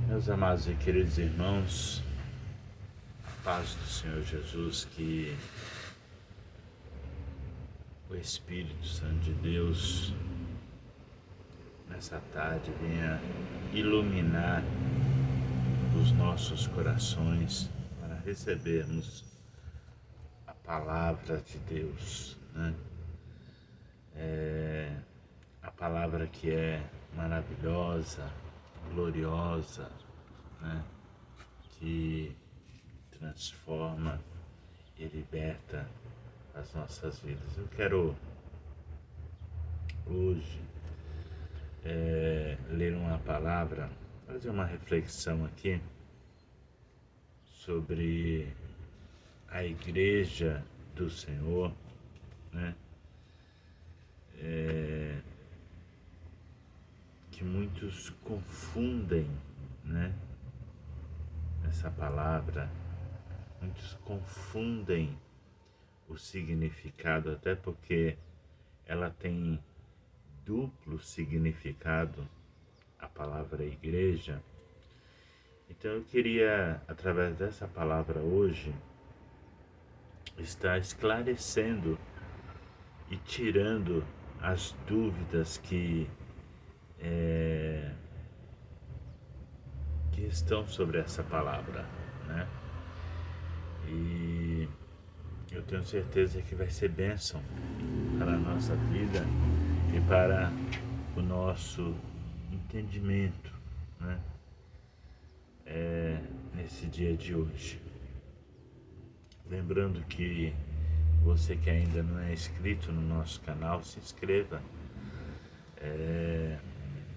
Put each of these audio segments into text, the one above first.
Meus amados e queridos irmãos, a paz do Senhor Jesus, que o Espírito Santo de Deus nessa tarde venha iluminar os nossos corações para recebermos a palavra de Deus, né? A palavra que é maravilhosa, gloriosa, né? Que transforma e liberta as nossas vidas. Eu quero hoje ler uma palavra, fazer uma reflexão aqui sobre a Igreja do Senhor, né? Que muitos confundem, né? Essa palavra, muitos confundem o significado, até porque ela tem duplo significado, a palavra igreja. Então eu queria, através dessa palavra hoje, estar esclarecendo e tirando as dúvidas que estão sobre essa palavra, né? E eu tenho certeza que vai ser bênção para a nossa vida e para o nosso entendimento, né? Nesse dia de hoje. Lembrando que você que ainda não é inscrito no nosso canal, se inscreva,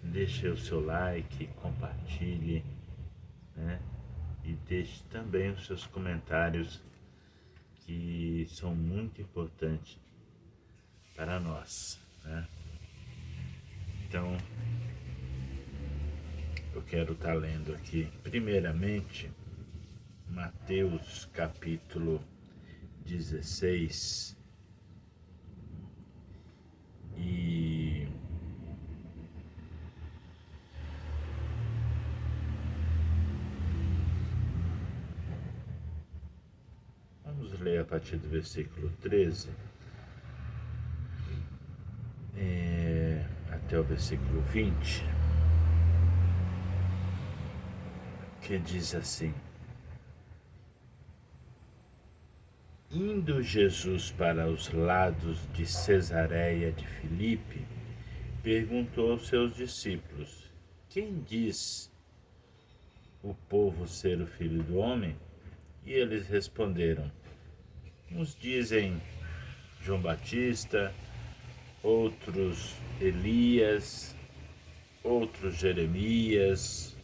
deixe o seu like, compartilhe, né? E deixe também os seus comentários, que são muito importantes para nós, né? Então, eu quero estar lendo aqui, primeiramente, Mateus capítulo 16 e vamos ler a partir do versículo 13 até o versículo 20, que diz assim: Indo Jesus para os lados de Cesareia de Filipe, perguntou aos seus discípulos: Quem diz o povo ser o Filho do Homem? E eles responderam: uns dizem João Batista, outros Elias, outros Jeremias,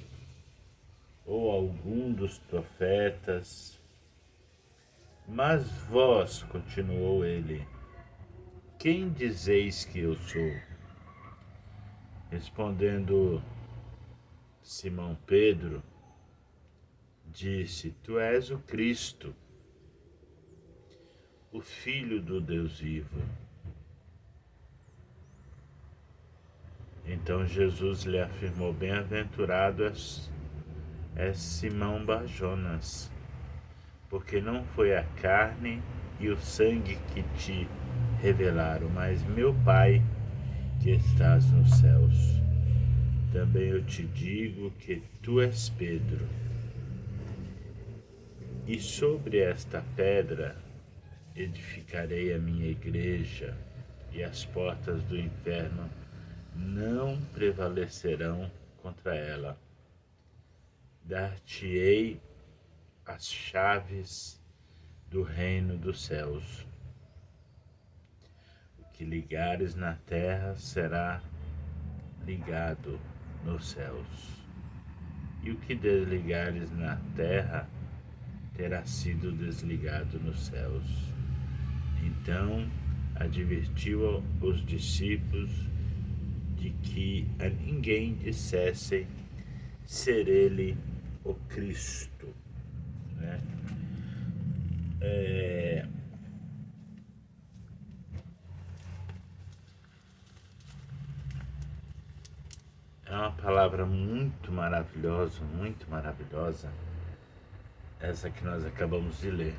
ou algum dos profetas. Mas vós, continuou ele, quem dizeis que eu sou? Respondendo Simão Pedro, disse: Tu és o Cristo, o Filho do Deus vivo. Então Jesus lhe afirmou: Bem-aventurado és Simão Bar-Jonas, porque não foi a carne e o sangue que te revelaram, mas meu Pai que estás nos céus. Também eu te digo que tu és Pedro, e sobre esta pedra edificarei a minha igreja, e as portas do inferno não prevalecerão contra ela. Dar-te-ei as chaves do reino dos céus. O que ligares na terra será ligado nos céus, e o que desligares na terra terá sido desligado nos céus. Então advertiu os discípulos de que a ninguém dissessem ser ele o Cristo, né? É uma palavra muito maravilhosa, essa que nós acabamos de ler,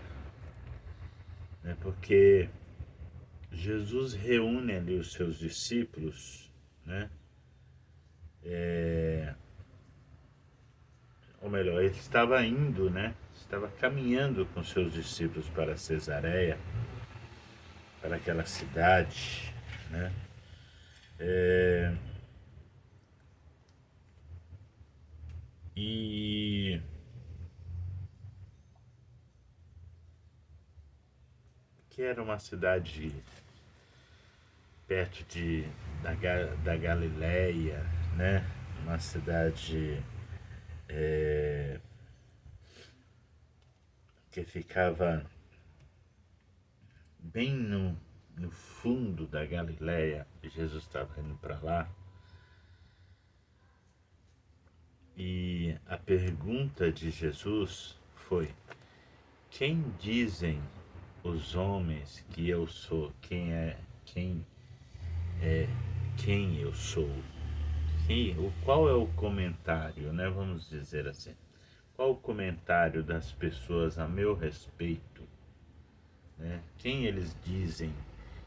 né? Porque Jesus reúne ali os seus discípulos, né? Ou melhor, ele estava indo, né? Estava caminhando com seus discípulos para Cesareia, para aquela cidade, né? E que era uma cidade perto da Galileia, né? Uma cidade que ficava bem no fundo da Galileia. Jesus estava indo para lá. E a pergunta de Jesus foi: quem dizem os homens que eu sou? Quem é quem eu sou? Qual é o comentário, né? Vamos dizer assim. Qual o comentário das pessoas a meu respeito, né? Quem eles dizem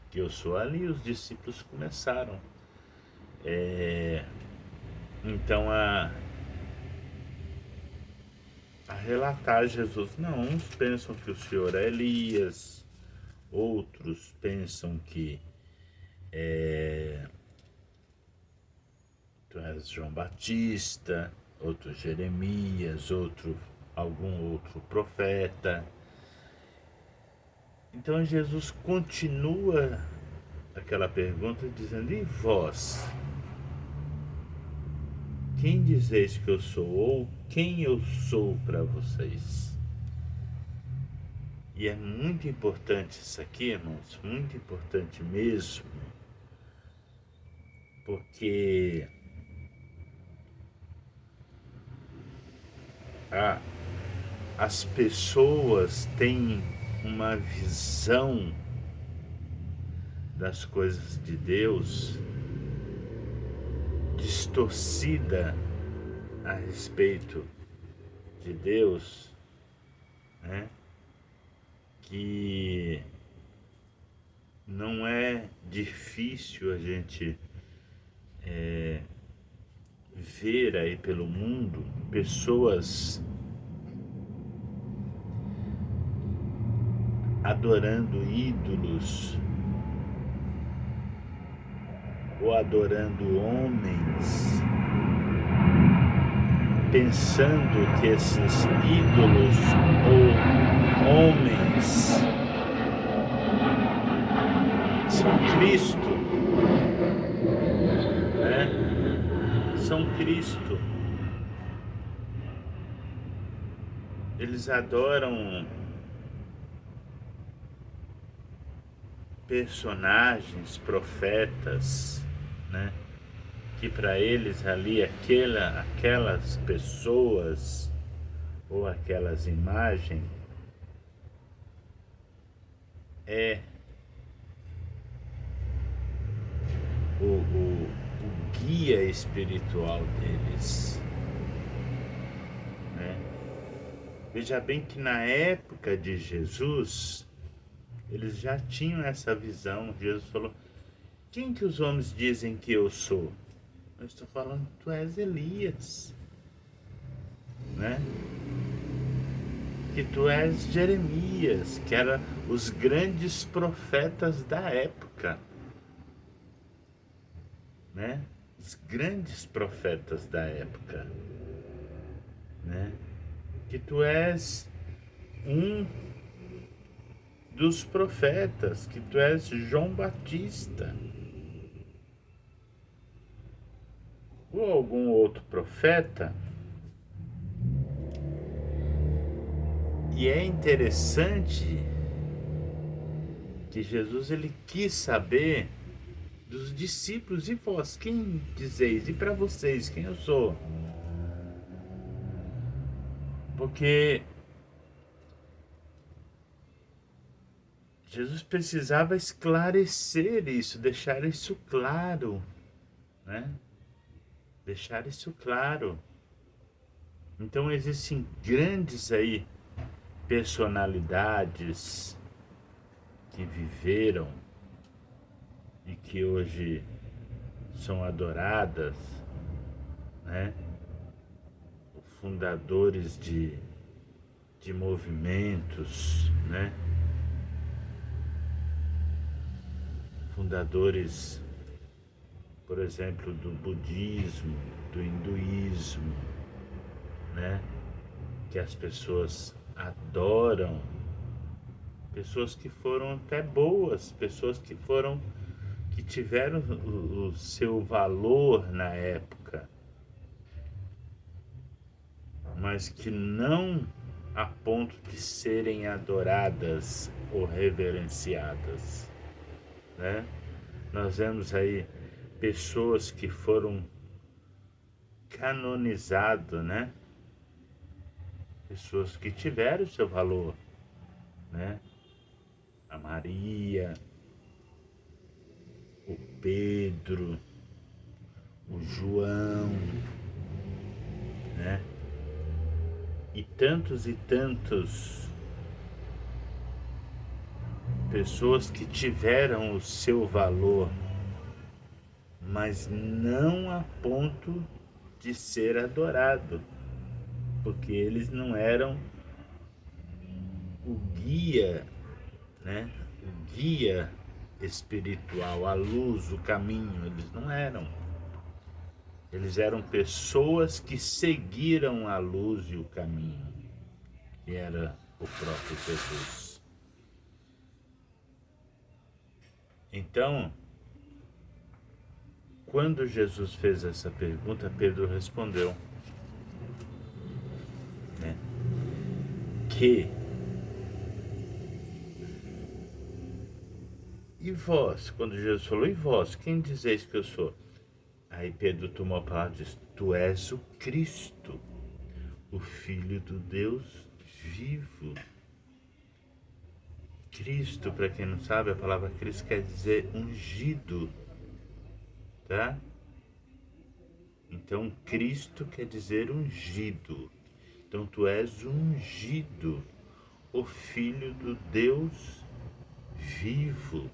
que eu sou? Ali os discípulos começaram então a relatar Jesus. Não, uns pensam que o Senhor é Elias, outros pensam que tu és João Batista, outro Jeremias, outro algum outro profeta. Então Jesus continua aquela pergunta dizendo: e vós? Quem dizeis que eu sou? Ou quem eu sou para vocês? E é muito importante isso aqui, irmãos, muito importante mesmo, porque as pessoas têm uma visão das coisas de Deus distorcida a respeito de Deus, né? Que não é difícil a gente ver aí pelo mundo pessoas adorando ídolos ou adorando homens, pensando que esses ídolos ou homens são Cristo, né? São Cristo. Eles adoram personagens, profetas, né? Que para eles ali aquelas pessoas ou aquelas imagens é o guia espiritual deles, né? Veja bem que na época de Jesus eles já tinham essa visão. Jesus falou: quem que os homens dizem que eu sou? Eu estou falando: tu és Elias, né? Que tu és Jeremias, que eram os grandes profetas da época, né? Os grandes profetas da época, né? Que tu és um dos profetas, que tu és João Batista, ou algum outro profeta. E é interessante que Jesus ele quis saber dos discípulos: e vós, quem dizeis? E para vocês, quem eu sou? Porque Jesus precisava esclarecer isso, deixar isso claro, né? Deixar isso claro. Então existem grandes aí personalidades que viveram e que hoje são adoradas, né? Fundadores de movimentos, né? Fundadores, por exemplo, do budismo, do hinduísmo, né? Que as pessoas adoram, pessoas que foram até boas, pessoas que tiveram o seu valor na época, mas que não a ponto de serem adoradas ou reverenciadas, né? Nós vemos aí pessoas que foram canonizadas, né? Pessoas que tiveram seu valor, né? A Maria, o Pedro, o João, né? E tantos pessoas que tiveram o seu valor, mas não a ponto de ser adorado, porque eles não eram o guia, né? O guia espiritual, a luz, o caminho, eles não eram. Eles eram pessoas que seguiram a luz e o caminho, que era o próprio Jesus. Então, quando Jesus fez essa pergunta, Pedro respondeu, né, que e vós, quando Jesus falou, e vós, quem dizeis que eu sou? Aí Pedro tomou a palavra e disse, tu és o Cristo, o Filho do Deus vivo. Cristo, para quem não sabe, a palavra Cristo quer dizer ungido, tá? Então, Cristo quer dizer ungido. Então, tu és ungido, o Filho do Deus vivo.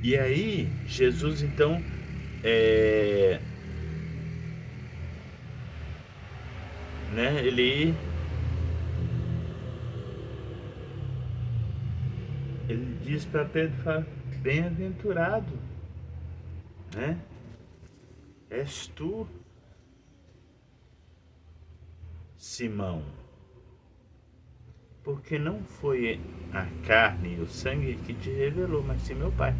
E aí, Jesus, então, né, ele diz para Pedro, fala, bem-aventurado, né? És tu, Simão, porque não foi a carne e o sangue que te revelou, mas sim meu Pai.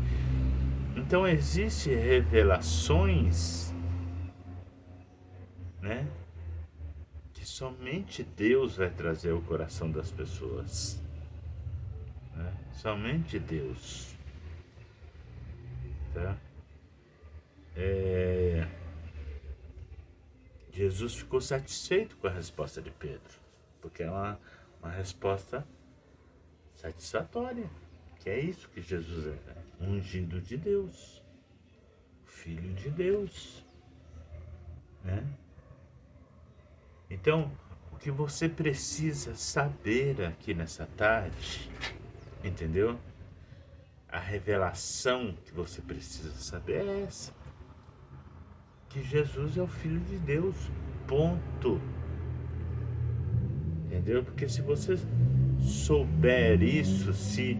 Então existem revelações, né, que somente Deus vai trazer ao coração das pessoas, né? Somente Deus, tá? Jesus ficou satisfeito com a resposta de Pedro, porque é uma resposta satisfatória, que é isso que Jesus é, ungido de Deus, Filho de Deus, né? Então, o que você precisa saber aqui nessa tarde, entendeu? A revelação que você precisa saber é essa, que Jesus é o Filho de Deus, ponto. Entendeu? Porque se você souber isso, se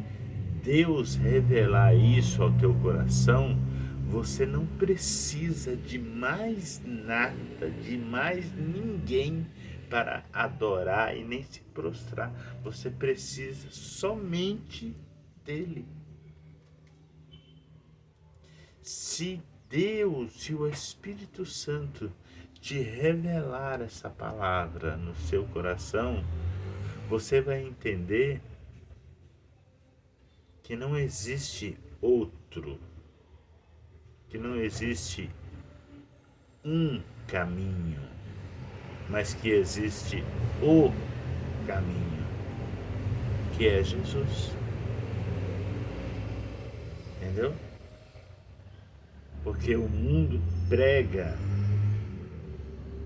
Deus revelar isso ao teu coração, você não precisa de mais nada, de mais ninguém para adorar e nem se prostrar. Você precisa somente dele. Se Deus, se o Espírito Santo te revelar essa palavra no seu coração, você vai entender que não existe outro, que não existe um caminho, mas que existe o caminho, que é Jesus. Entendeu? porque o mundo prega,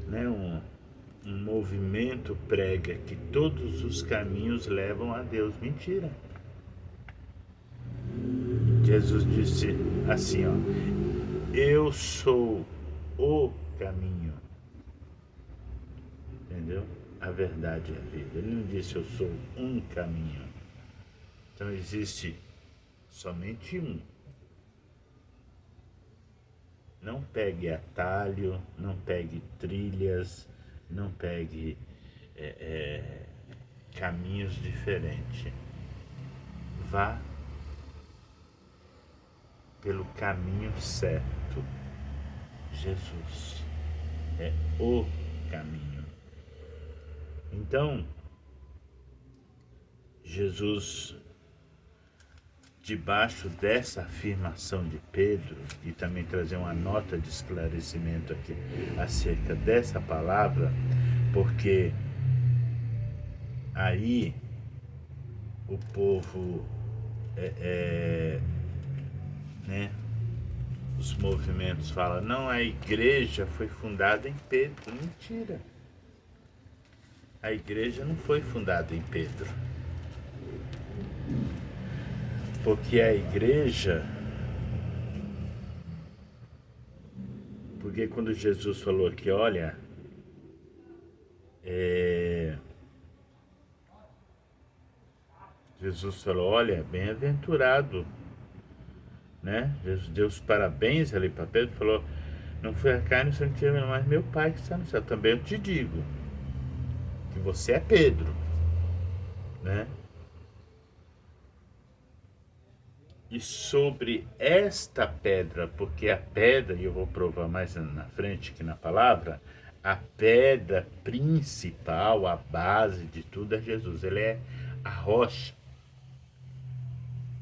né, um movimento prega que todos os caminhos levam a Deus. Mentira. Jesus disse assim, ó, eu sou o caminho, entendeu? A verdade e a vida. Ele não disse eu sou um caminho. Então existe somente um. Não pegue atalho, não pegue trilhas, não pegue caminhos diferentes. Vá pelo caminho certo. Jesus é o caminho. Então, Jesus, debaixo dessa afirmação de Pedro, e também trazer uma nota de esclarecimento aqui acerca dessa palavra, porque aí o povo né, os movimentos falam, não, a igreja foi fundada em Pedro. Mentira. A igreja não foi fundada em Pedro. Porque a igreja... Porque quando Jesus falou aqui, olha... Jesus falou, olha, bem-aventurado, né? Jesus deu os parabéns ali para Pedro, falou, não foi a carne, o sangue que te revelou, mas meu Pai que está no céu. Também eu te digo que você é Pedro, né? E sobre esta pedra, porque a pedra, e eu vou provar mais na frente que na palavra, a pedra principal, a base de tudo é Jesus. Ele é a rocha.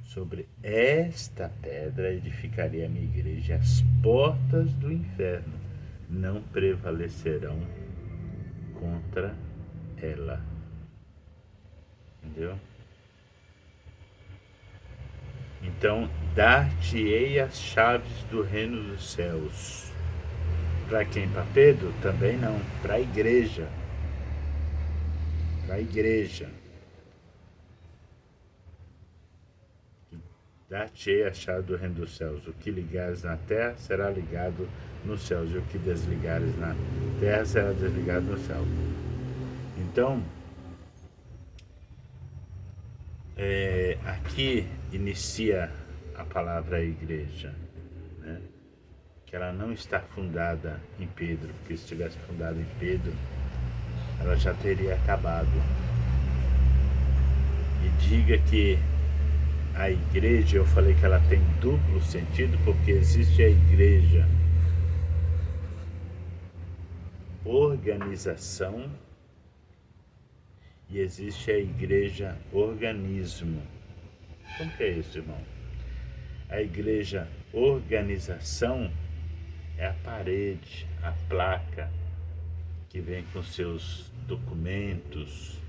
Sobre esta pedra edificaria a minha igreja, e as portas do inferno não prevalecerão contra ela. Entendeu? Então, dar-te-ei as chaves do reino dos céus. Para quem? Para Pedro? Também não. Para a igreja. Para a igreja. Dar-te-ei a chave do reino dos céus. O que ligares na terra será ligado nos céus, e o que desligares na terra será desligado no céu. Então, aqui inicia a palavra igreja, né? Que ela não está fundada em Pedro, porque se estivesse fundada em Pedro, ela já teria acabado. E diga que a igreja, eu falei que ela tem duplo sentido, porque existe a igreja organização e existe a igreja organismo. Como que é isso, irmão? A igreja organização é a parede, a placa que vem com seus documentos,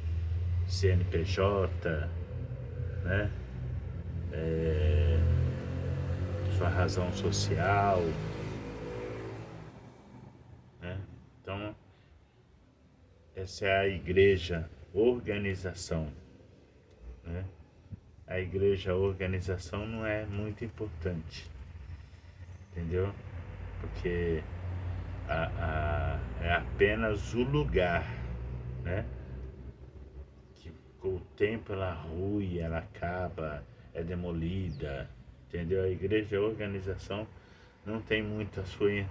CNPJ, né? Sua razão social, né? Então, essa é a igreja organização, né? A igreja organização não é muito importante, entendeu? Porque é apenas o lugar, né? Que com o tempo ela rui, ela acaba, é demolida, entendeu? A igreja, a organização não tem muito a sua,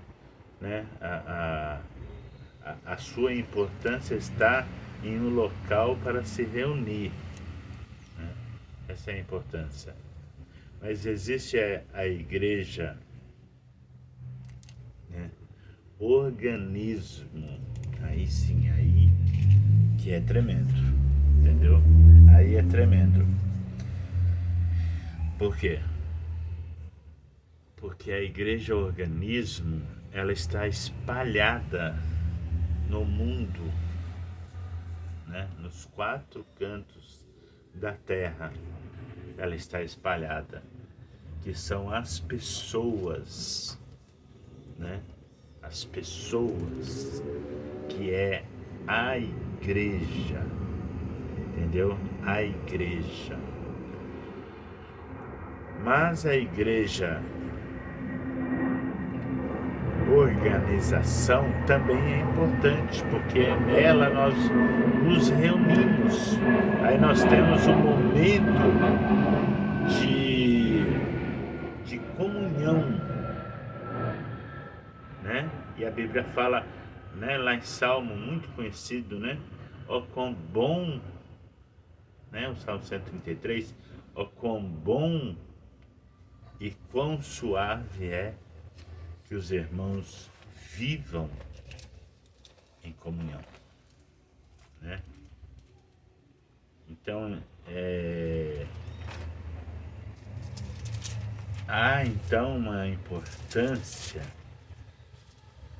né? A sua importância está em um local para se reunir, né? Essa é a importância. Mas existe a igreja, né? Organismo, aí sim, aí que é tremendo, entendeu? Aí é tremendo. Por quê? Porque a igreja organismo, ela está espalhada no mundo, né? Nos 4 cantos da terra, ela está espalhada, que são as pessoas, né? As pessoas, que é a igreja, entendeu? A igreja. Mas a igreja organização também é importante, porque nela nós nos reunimos. Aí nós temos um momento de comunhão, né? E a Bíblia fala, né, lá em Salmo muito conhecido, né? Ó quão bom, né? O Salmo 133, ó quão bom e quão suave é que os irmãos vivam em comunhão, né? Então, há então uma importância,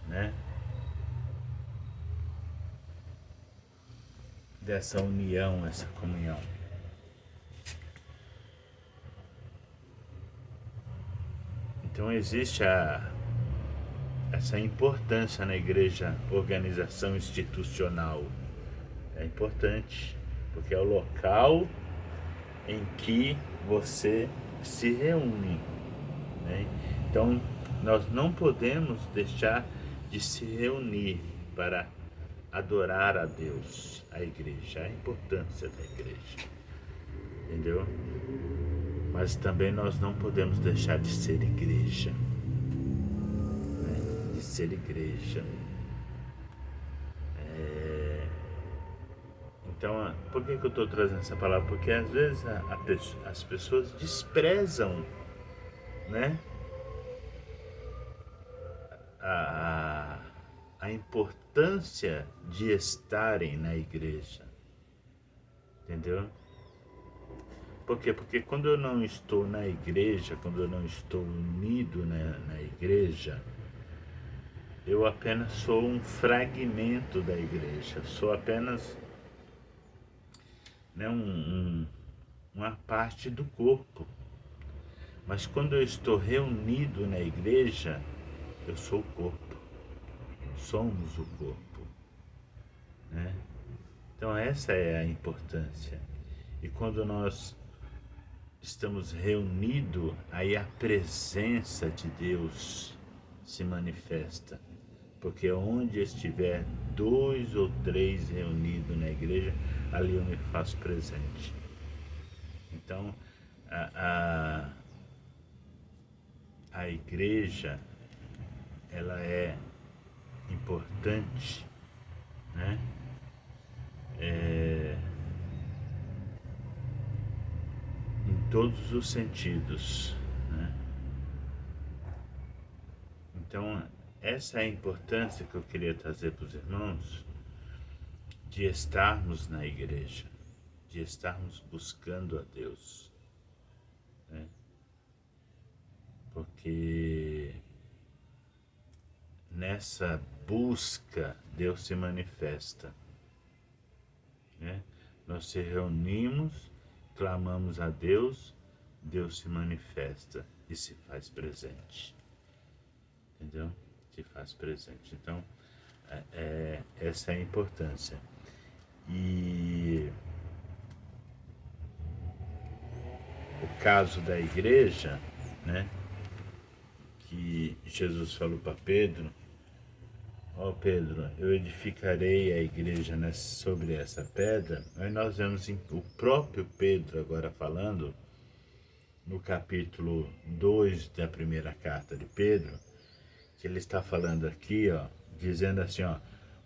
né, dessa união, essa comunhão. Então existe essa importância na igreja, organização institucional. É importante, porque é o local em que você se reúne, né? Então nós não podemos deixar de se reunir para adorar a Deus, a igreja, a importância da igreja, entendeu? Mas também nós não podemos deixar de ser igreja, né? De ser igreja. Então, por que eu estou trazendo essa palavra? Porque às vezes as pessoas desprezam, né, a, a importância de estarem na igreja, entendeu? Por quê? Porque quando eu não estou na igreja, quando eu não estou unido na igreja, eu apenas sou um fragmento da igreja, sou apenas, né, uma parte do corpo. Mas quando eu estou reunido na igreja, eu sou o corpo, somos o corpo, né? Então essa é a importância. E quando nós estamos reunidos, aí a presença de Deus se manifesta. Porque onde estiver 2 ou 3 reunidos na igreja, ali eu me faço presente. Então, a igreja, ela é importante, né? Em todos os sentidos, né? Então, essa é a importância que eu queria trazer para os irmãos, de estarmos na igreja, de estarmos buscando a Deus, né? Porque nessa busca Deus se manifesta, né? Nós se reunimos, clamamos a Deus, Deus se manifesta e se faz presente, entendeu? Se faz presente. Então, essa é a importância. E o caso da igreja, né, que Jesus falou para Pedro, ó Pedro, eu edificarei a igreja sobre essa pedra. Aí nós vemos o próprio Pedro agora falando, no capítulo 2 da primeira carta de Pedro, que ele está falando aqui, ó, dizendo assim, ó,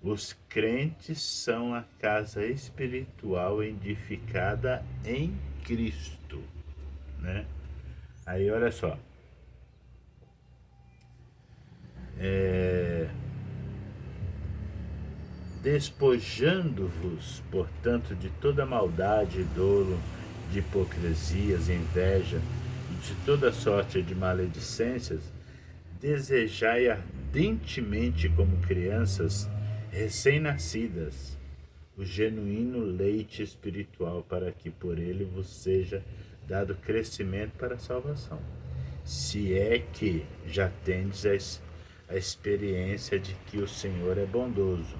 os crentes são a casa espiritual edificada em Cristo, né? Aí olha só, despojando-vos, portanto, de toda maldade, dolo, de hipocrisias, inveja e de toda sorte de maledicências, desejai ardentemente como crianças recém-nascidas o genuíno leite espiritual, para que por ele vos seja dado crescimento para a salvação, se é que já tendes a experiência de que o Senhor é bondoso.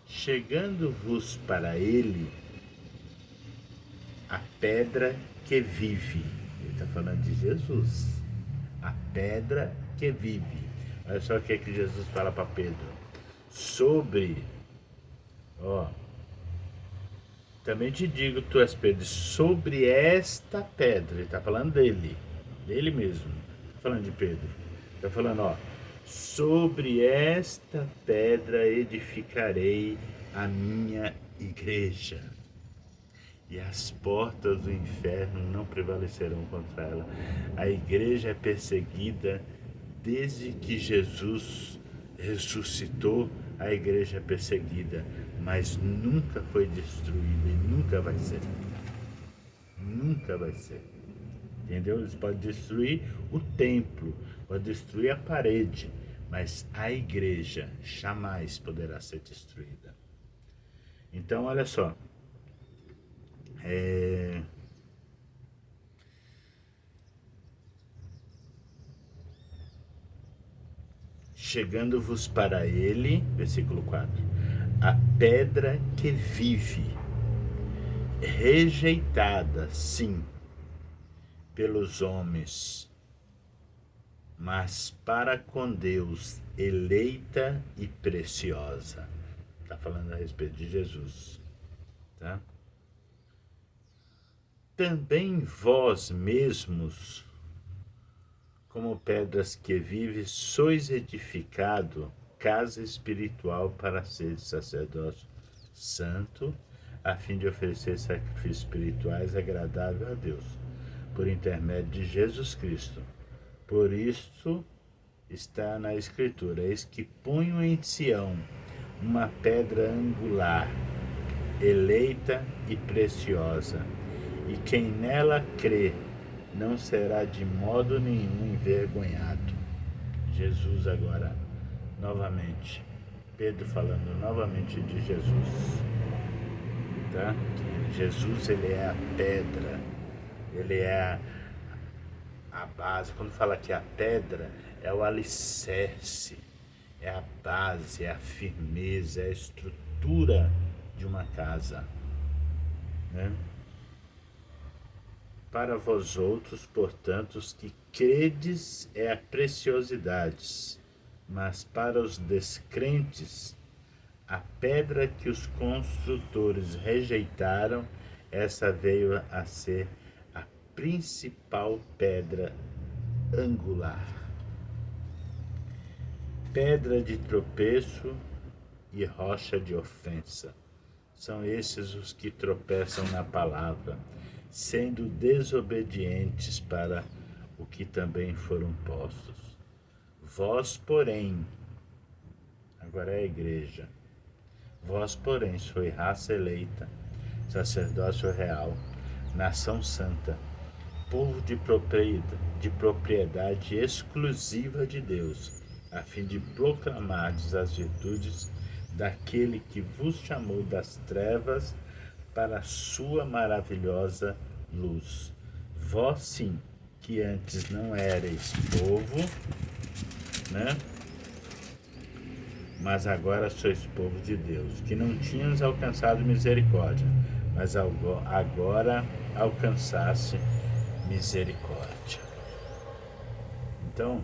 Chegando-vos para ele a pedra que vive. Ele está falando de Jesus. A pedra que vive. Olha só o que é que Jesus fala para Pedro. Também te digo, tu és Pedro, sobre esta pedra. Ele está falando dele mesmo. Está falando de Pedro. Está falando, sobre esta pedra edificarei a minha igreja, e as portas do inferno não prevalecerão contra ela. A igreja é perseguida desde que Jesus ressuscitou. A igreja é perseguida, mas nunca foi destruída e nunca vai ser. Nunca vai ser. Entendeu? Eles podem destruir o templo, podem destruir a parede, mas a igreja jamais poderá ser destruída. Então, olha só. Chegando-vos para ele, versículo 4, a pedra que vive, rejeitada, sim, pelos homens, mas para com Deus eleita e preciosa. Está falando a respeito de Jesus, tá? Também vós mesmos, como pedras que vive, sois edificado casa espiritual para ser sacerdócio santo, a fim de oferecer sacrifícios espirituais agradáveis a Deus, por intermédio de Jesus Cristo. Por isso está na Escritura: eis que ponho em Sião uma pedra angular, eleita e preciosa, e quem nela crê não será de modo nenhum envergonhado. Jesus agora, novamente, Pedro falando novamente de Jesus, tá? Jesus, ele é a pedra, ele é a base. Quando fala que a pedra é o alicerce, é a base, é a firmeza, é a estrutura de uma casa, né? Para vós outros, portanto, os que credes é a preciosidade, mas para os descrentes, a pedra que os construtores rejeitaram, essa veio a ser a principal pedra angular. Pedra de tropeço e rocha de ofensa. São esses os que tropeçam na palavra, sendo desobedientes para o que também foram postos. Vós, porém, agora é a igreja, vós, porém, sois raça eleita, sacerdócio real, nação santa, povo de propriedade exclusiva de Deus, a fim de proclamardes as virtudes daquele que vos chamou das trevas para a sua maravilhosa luz. Vós sim, que antes não erais povo, né? Mas agora sois povo de Deus, que não tínhamos alcançado misericórdia, mas agora alcançasse misericórdia. Então,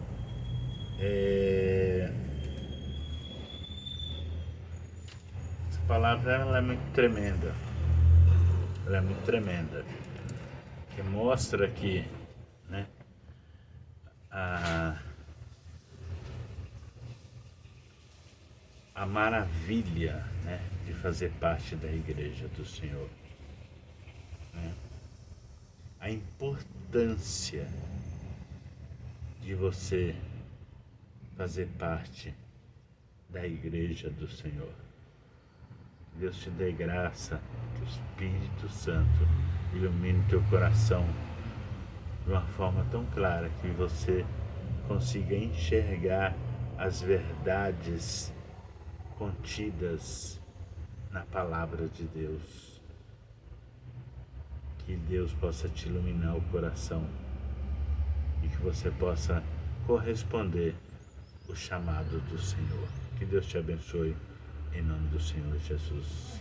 essa palavra ela é muito tremenda. Ela é muito tremenda, que mostra que, né, a maravilha, né, de fazer parte da igreja do Senhor, né? A importância de você fazer parte da igreja do Senhor. Deus te dê graça, que o Espírito Santo ilumine teu coração de uma forma tão clara que você consiga enxergar as verdades contidas na palavra de Deus. Que Deus possa te iluminar o coração e que você possa corresponder o chamado do Senhor. Que Deus te abençoe, em nome do Senhor Jesus.